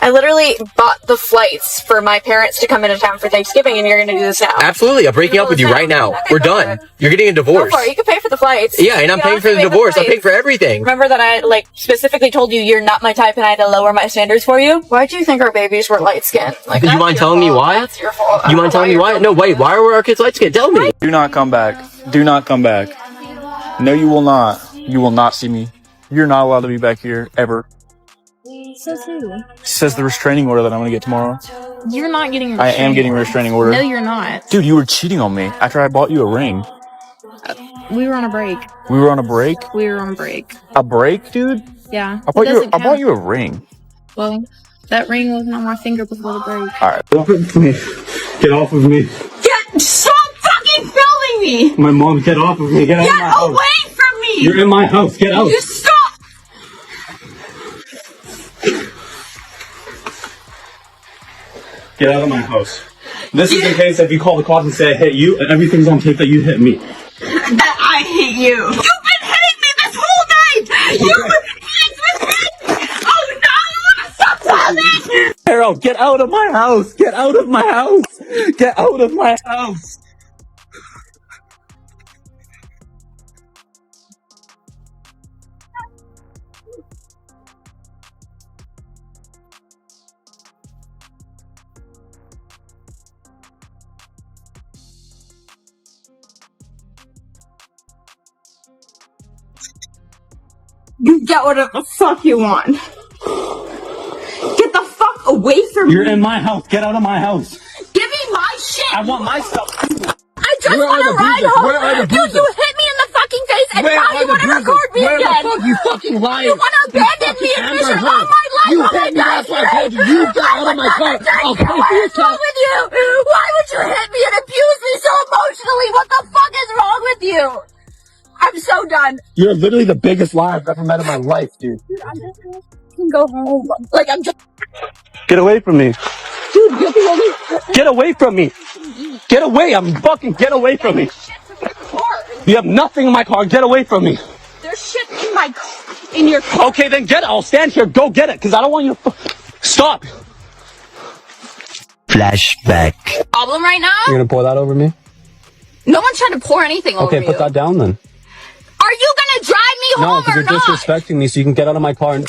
I literally bought the flights for my parents to come into town for Thanksgiving, and you're going to do this now. Absolutely. I'm breaking up with you right now. We're done. You're getting a divorce. Go for it. You can pay for the flights. Yeah, and I'm paying for the divorce. I'm paying for everything. Remember that I, like, specifically told you you're not my type and I had to lower my standards for you? Why'd you think our babies were light-skinned? Like, you mind telling me why? That's your fault. You mind telling me why? No, wait. Why are our kids light-skinned? Tell me. Do not come back. Do not come back. No, you will not. You will not see me. You're not allowed to be back here, ever. Says who? Says the restraining order that I'm gonna get tomorrow. You're not getting a restraining I am getting a restraining order. No, you're not. Dude, you were cheating on me after I bought you a ring. We were on a break. We were on a break? We were on a break. A break, dude? Yeah. I bought you a ring. Well, that ring wasn't on my finger before the break. Alright. Get off of me. Get off of me. Stop fucking filming me! My mom, get off of me. Get out of my house. Get away from me! You're in my house. Get out. You stop! Get out of my house. This is in case if you call the cops and say I hit you, and everything's on tape that you hit me. That I hit you. You've been hitting me this whole night! You've been hitting me! Oh no, you wanna stop talking! Harold, get out of my house! Get out of my house! Get out of my house! You get whatever the fuck you want. Get the fuck away from me! You're in my house. Get out of my house. Give me my shit! I want my stuff. I just want to ride home! Where are the bruises? You hit me in the fucking face and now you want to record me Where again! the fuck? You fucking lying! You want to abandon me and Amber vision Heard. all my life! You Oh hit my me, God, that's why I told you. You get out of my car. I'll pay for your What's wrong car. with you? Why would you hit me and abuse me so emotionally? What the fuck is wrong with you? I'm so done. You're literally the biggest liar I've ever met in my life, dude. I'm just gonna go home. Like, I'm just... Get away from me. Dude, get away from me. Get away. Get away from me. You have nothing in my car. Get away from me. There's shit in my car. In your car. Okay, then get it. I'll stand here. Go get it, because I don't want you to... Stop. Flashback. Problem right now? You're going to pour that over me? No one's trying to pour anything over you. Okay, put that down then. Are you gonna drive me No, home because or you're not? disrespecting me, so you can get out of my car and...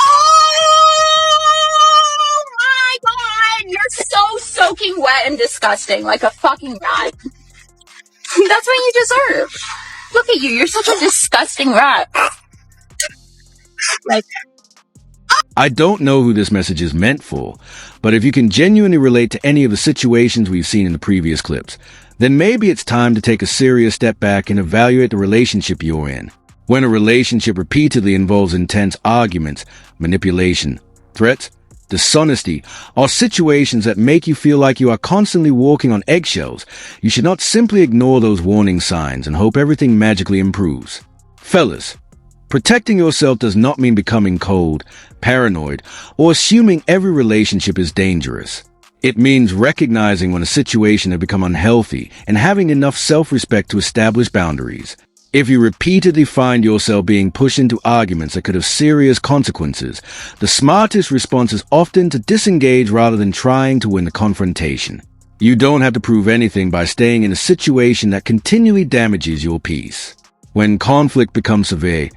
Oh my God! You're so soaking wet and disgusting, like a fucking rat. That's what you deserve. Look at you, you're such a disgusting rat. Like... I don't know who this message is meant for, but if you can genuinely relate to any of the situations we've seen in the previous clips, then maybe it's time to take a serious step back and evaluate the relationship you're in. When a relationship repeatedly involves intense arguments, manipulation, threats, dishonesty, or situations that make you feel like you are constantly walking on eggshells, you should not simply ignore those warning signs and hope everything magically improves. Fellas, protecting yourself does not mean becoming cold, paranoid, or assuming every relationship is dangerous. It means recognizing when a situation has become unhealthy and having enough self-respect to establish boundaries. If you repeatedly find yourself being pushed into arguments that could have serious consequences, the smartest response is often to disengage rather than trying to win the confrontation. You don't have to prove anything by staying in a situation that continually damages your peace. When conflict becomes severe,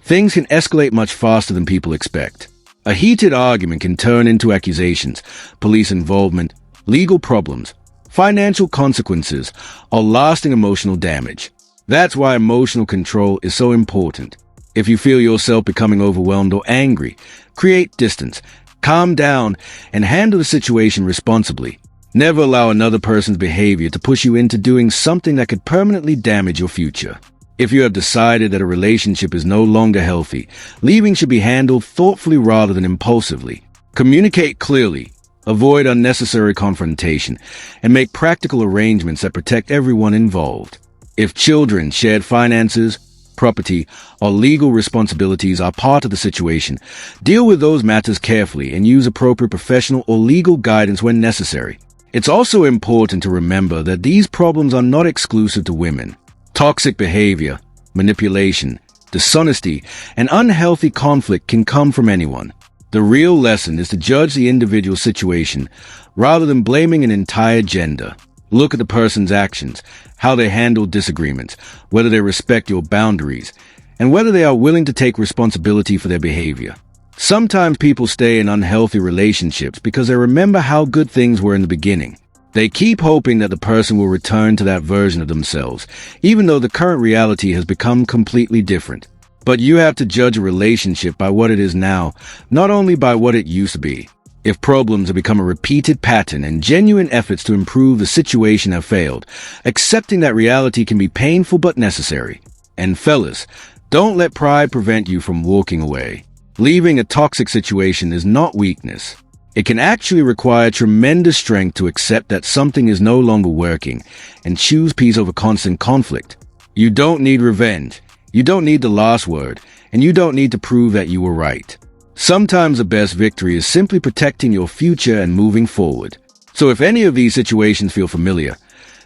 things can escalate much faster than people expect. A heated argument can turn into accusations, police involvement, legal problems, financial consequences, or lasting emotional damage. That's why emotional control is so important. If you feel yourself becoming overwhelmed or angry, create distance, calm down, and handle the situation responsibly. Never allow another person's behavior to push you into doing something that could permanently damage your future. If you have decided that a relationship is no longer healthy, leaving should be handled thoughtfully rather than impulsively. Communicate clearly, avoid unnecessary confrontation, and make practical arrangements that protect everyone involved. If children, shared finances, property, or legal responsibilities are part of the situation, deal with those matters carefully and use appropriate professional or legal guidance when necessary. It's also important to remember that these problems are not exclusive to women. Toxic behavior, manipulation, dishonesty, and unhealthy conflict can come from anyone. The real lesson is to judge the individual situation rather than blaming an entire gender. Look at the person's actions, how they handle disagreements, whether they respect your boundaries, and whether they are willing to take responsibility for their behavior. Sometimes people stay in unhealthy relationships because they remember how good things were in the beginning. They keep hoping that the person will return to that version of themselves, even though the current reality has become completely different. But you have to judge a relationship by what it is now, not only by what it used to be. If problems have become a repeated pattern and genuine efforts to improve the situation have failed, accepting that reality can be painful but necessary. And fellas, don't let pride prevent you from walking away. Leaving a toxic situation is not weakness. It can actually require tremendous strength to accept that something is no longer working and choose peace over constant conflict. You don't need revenge. You don't need the last word, and you don't need to prove that you were right. Sometimes the best victory is simply protecting your future and moving forward. So if any of these situations feel familiar,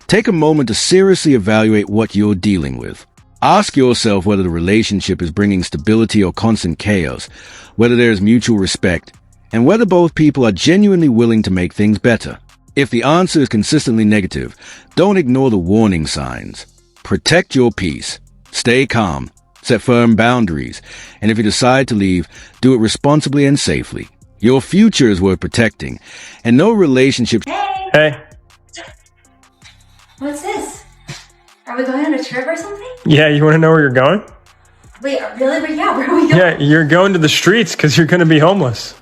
take a moment to seriously evaluate what you're dealing with. Ask yourself whether the relationship is bringing stability or constant chaos, whether there is mutual respect, and whether both people are genuinely willing to make things better. If the answer is consistently negative, don't ignore the warning signs. Protect your peace. Stay calm. Set firm boundaries. And if you decide to leave, do it responsibly and safely. Your future is worth protecting, and no relationship... Hey. What's this? Are we going on a trip or something? Yeah, you want to know where you're going? Wait, really? But yeah, where are we going? Yeah, you're going to the streets because you're going to be homeless.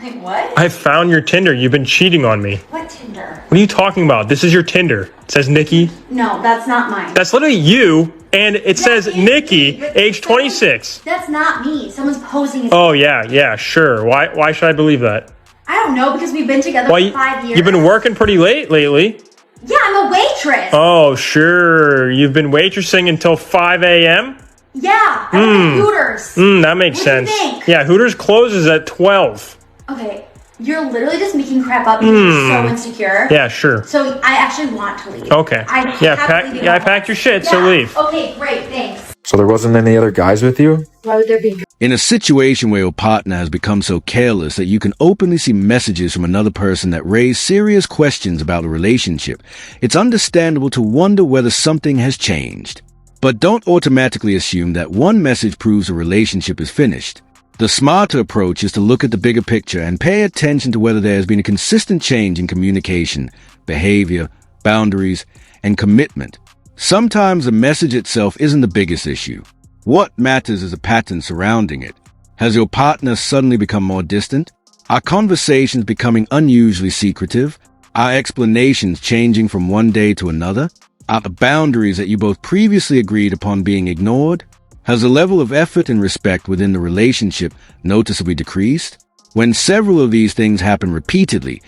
Wait, what? I found your Tinder. You've been cheating on me. What Tinder? What are you talking about? This is your Tinder. It says Nikki. No, that's not mine. That's literally you, and it says Nikki, age 26. That's not me. Someone's posing as... Oh, yeah, sure. Why should I believe that? I don't know, because we've been together for 5 years. You've been working pretty late lately. Yeah, I'm a waitress. Oh, sure. You've been waitressing until 5 a.m.? Yeah, I work at Hooters. That makes sense. What do you think? Yeah, Hooters closes at 12. Okay, you're literally just making crap up because you're so insecure. Yeah, sure. So I actually want to leave. Okay. I packed your shit, so leave. Okay, great, thanks. So there wasn't any other guys with you? Why would there be? In a situation where your partner has become so careless that you can openly see messages from another person that raise serious questions about the relationship, it's understandable to wonder whether something has changed. But don't automatically assume that one message proves a relationship is finished. The smarter approach is to look at the bigger picture and pay attention to whether there has been a consistent change in communication, behavior, boundaries, and commitment. Sometimes the message itself isn't the biggest issue. What matters is the pattern surrounding it. Has your partner suddenly become more distant? Are conversations becoming unusually secretive? Are explanations changing from one day to another? Are the boundaries that you both previously agreed upon being ignored? Has the level of effort and respect within the relationship noticeably decreased? When several of these things happen repeatedly,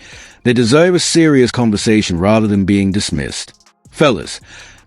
they deserve a serious conversation rather than being dismissed. Fellas,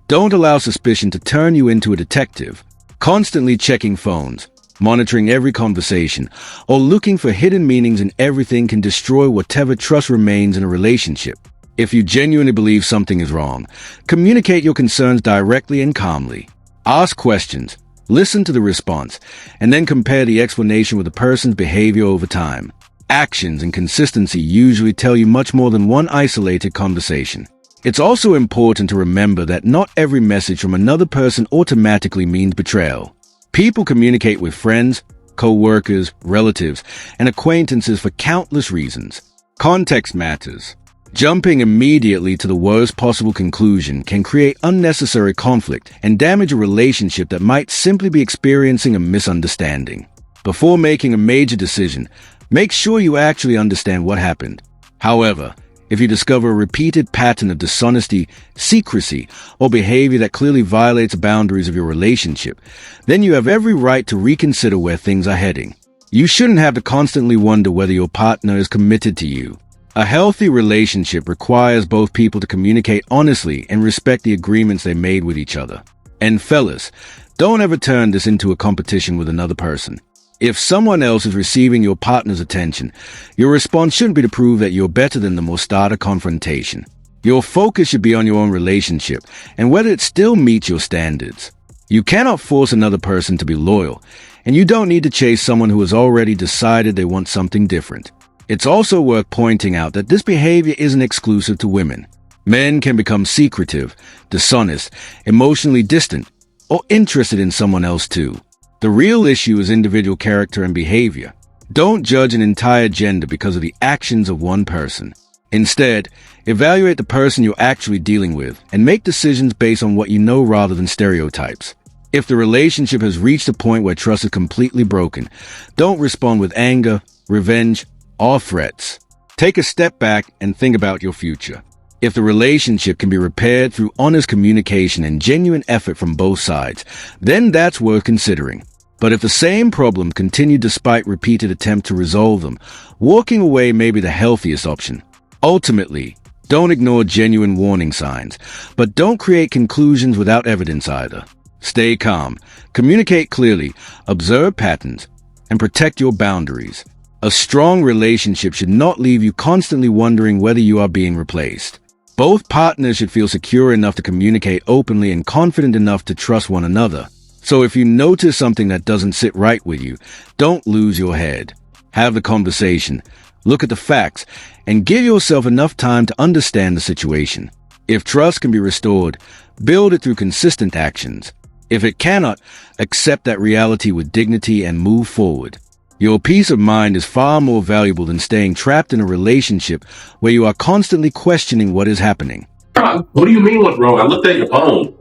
don't allow suspicion to turn you into a detective. Constantly checking phones, monitoring every conversation, or looking for hidden meanings in everything can destroy whatever trust remains in a relationship. If you genuinely believe something is wrong, communicate your concerns directly and calmly. Ask questions, listen to the response, and then compare the explanation with the person's behavior over time. Actions and consistency usually tell you much more than one isolated conversation. It's also important to remember that not every message from another person automatically means betrayal. People communicate with friends, co-workers, relatives, and acquaintances for countless reasons. Context matters. Jumping immediately to the worst possible conclusion can create unnecessary conflict and damage a relationship that might simply be experiencing a misunderstanding. Before making a major decision, make sure you actually understand what happened. However, if you discover a repeated pattern of dishonesty, secrecy, or behavior that clearly violates the boundaries of your relationship, then you have every right to reconsider where things are heading. You shouldn't have to constantly wonder whether your partner is committed to you. A healthy relationship requires both people to communicate honestly and respect the agreements they made with each other. And fellas, don't ever turn this into a competition with another person. If someone else is receiving your partner's attention, your response shouldn't be to prove that you're better than them or start a confrontation. Your focus should be on your own relationship and whether it still meets your standards. You cannot force another person to be loyal, and you don't need to chase someone who has already decided they want something different. It's also worth pointing out that this behavior isn't exclusive to women. Men can become secretive, dishonest, emotionally distant, or interested in someone else too. The real issue is individual character and behavior. Don't judge an entire gender because of the actions of one person. Instead, evaluate the person you're actually dealing with and make decisions based on what you know rather than stereotypes. If the relationship has reached a point where trust is completely broken, don't respond with anger, revenge, or threats. Take a step back and think about your future. If the relationship can be repaired through honest communication and genuine effort from both sides, then that's worth considering. But if the same problems continue despite repeated attempts to resolve them, walking away may be the healthiest option. Ultimately, don't ignore genuine warning signs, but don't create conclusions without evidence either. Stay calm, communicate clearly, observe patterns, and protect your boundaries. A strong relationship should not leave you constantly wondering whether you are being replaced. Both partners should feel secure enough to communicate openly and confident enough to trust one another. So if you notice something that doesn't sit right with you, don't lose your head. Have the conversation, look at the facts, and give yourself enough time to understand the situation. If trust can be restored, build it through consistent actions. If it cannot, accept that reality with dignity and move forward. Your peace of mind is far more valuable than staying trapped in a relationship where you are constantly questioning what is happening. What do you mean what's wrong? I looked at your phone.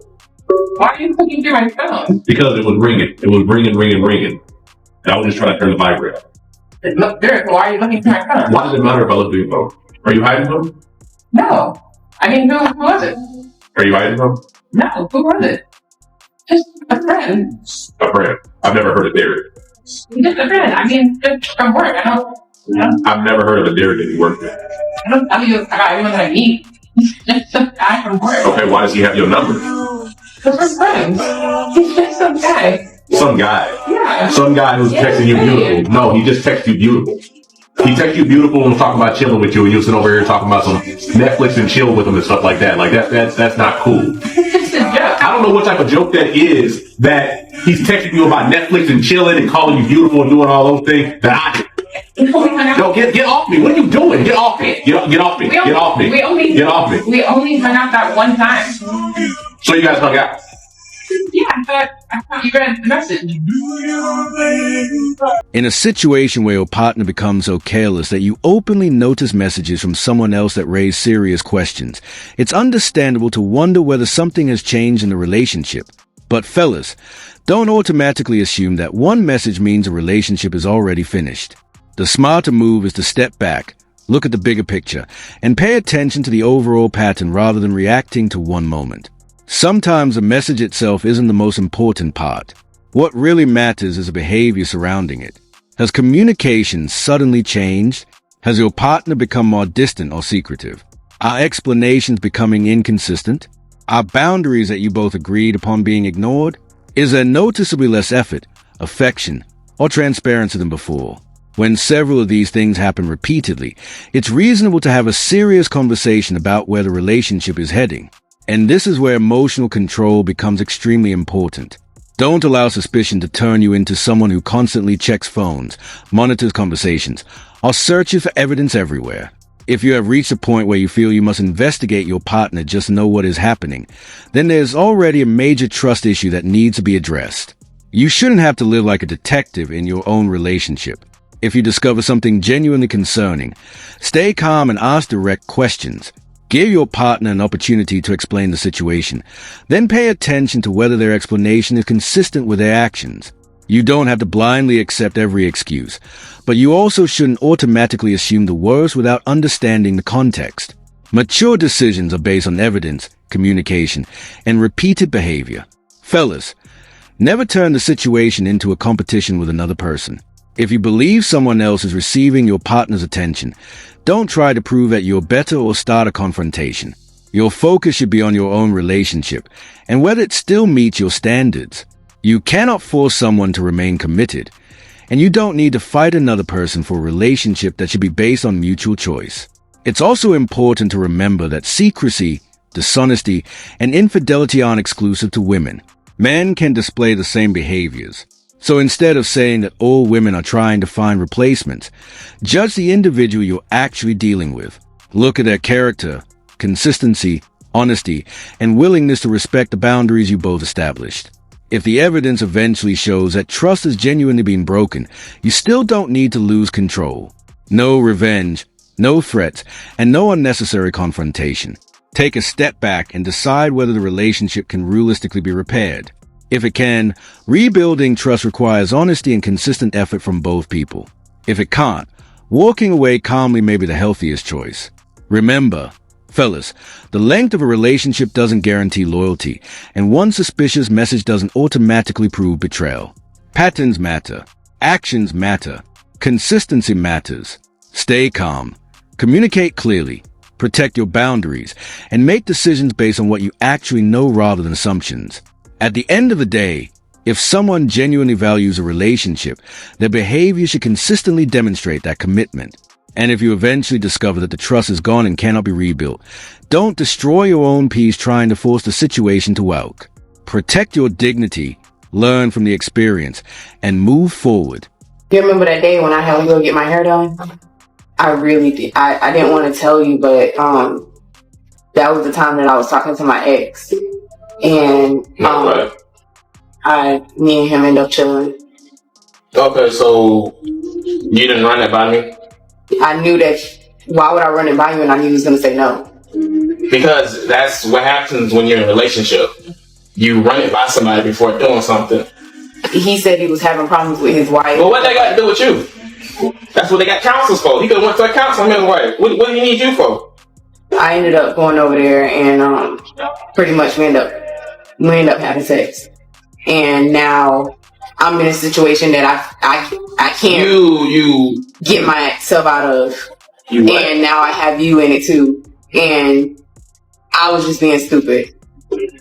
Why are you looking through my phone? Because it was ringing. It was ringing. I was just trying to turn the vibrator. Look, Derek, why are you looking through my phone? Why does it matter if I look through your phone? Are you hiding from? No. I mean, who was it? Are you hiding from? No, who was it? Just a friend. A friend. I've never heard of Derek. Just a friend. I mean, just from work. I've never heard of a Derek that you work with. I don't tell you about everyone that I meet. Just some guy from work. Okay, why does he have your number? Because we're friends. He's just some guy. Some guy. Yeah. Some guy who's texting you beautiful. No, he just texted you beautiful. He texted you beautiful and was talking about chilling with you, and you sitting over here talking about some Netflix and chill with him and stuff like that. Like that's not cool. I don't know what type of joke that is that he's texting you about Netflix and chilling and calling you beautiful and doing all those things that No, get off me. What are you doing? Get off me. Get off me. Get off me. Get off me. We only hung out that one time. So you guys hung out? Yeah, I thought you read the message. In a situation where your partner becomes so careless that you openly notice messages from someone else that raise serious questions, it's understandable to wonder whether something has changed in the relationship. But fellas, don't automatically assume that one message means a relationship is already finished. The smarter move is to step back, look at the bigger picture, and pay attention to the overall pattern rather than reacting to one moment. Sometimes the message itself isn't the most important part. What really matters is the behavior surrounding it. Has communication suddenly changed? Has your partner become more distant or secretive? Are explanations becoming inconsistent? Are boundaries that you both agreed upon being ignored? Is there noticeably less effort, affection, or transparency than before? When several of these things happen repeatedly, it's reasonable to have a serious conversation about where the relationship is heading. And this is where emotional control becomes extremely important. Don't allow suspicion to turn you into someone who constantly checks phones, monitors conversations, or searches for evidence everywhere. If you have reached a point where you feel you must investigate your partner just to know what is happening, then there's already a major trust issue that needs to be addressed. You shouldn't have to live like a detective in your own relationship. If you discover something genuinely concerning, stay calm and ask direct questions. Give your partner an opportunity to explain the situation. Then pay attention to whether their explanation is consistent with their actions. You don't have to blindly accept every excuse, but you also shouldn't automatically assume the worst without understanding the context. Mature decisions are based on evidence, communication, and repeated behavior. Fellas, never turn the situation into a competition with another person. If you believe someone else is receiving your partner's attention, don't try to prove that you're better or start a confrontation. Your focus should be on your own relationship and whether it still meets your standards. You cannot force someone to remain committed, and you don't need to fight another person for a relationship that should be based on mutual choice. It's also important to remember that secrecy, dishonesty, and infidelity aren't exclusive to women. Men can display the same behaviors. So instead of saying that all women are trying to find replacements, judge the individual you're actually dealing with. Look at their character, consistency, honesty, and willingness to respect the boundaries you both established. If the evidence eventually shows that trust has genuinely been broken, you still don't need to lose control. No revenge, no threats, and no unnecessary confrontation. Take a step back and decide whether the relationship can realistically be repaired. If it can, rebuilding trust requires honesty and consistent effort from both people. If it can't, walking away calmly may be the healthiest choice. Remember, fellas, the length of a relationship doesn't guarantee loyalty, and one suspicious message doesn't automatically prove betrayal. Patterns matter. Actions matter. Consistency matters. Stay calm. Communicate clearly. Protect your boundaries, and make decisions based on what you actually know rather than assumptions. At the end of the day, if someone genuinely values a relationship, their behavior should consistently demonstrate that commitment. And if you eventually discover that the trust is gone and cannot be rebuilt, don't destroy your own peace trying to force the situation to work. Protect your dignity, learn from the experience, and move forward. You remember that day when I had to go get my hair done? I really did. I didn't want to tell you, but that was the time that I was talking to my ex. And me and him ended up chilling. Okay, so you didn't run it by me? I knew that. Why would I run it by you? And I knew he was going to say no. Because that's what happens when you're in a relationship. You run it by somebody before doing something. He said he was having problems with his wife. Well, what they got to do with you? That's what they got counselors for. He could have went to a counselor and been like, what do you need you for? I ended up going over there and pretty much we end up having sex. And now I'm in a situation that I can't you get myself out of. You what? And now I have you in it too. And I was just being stupid.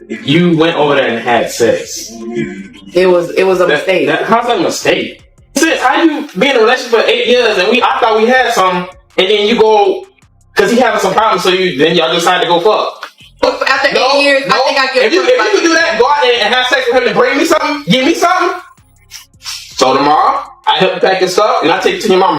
You went over there and had sex. It was a mistake. How's that a mistake? How you be in a relationship for 8 years and I thought we had some, and then you go because he having some problems, so then y'all decide to go fuck. After 8 years, I think I get. If you could do that, go out there and have sex with him and bring me something, give me something. So tomorrow, I help you pack your stuff and I take it to your mama.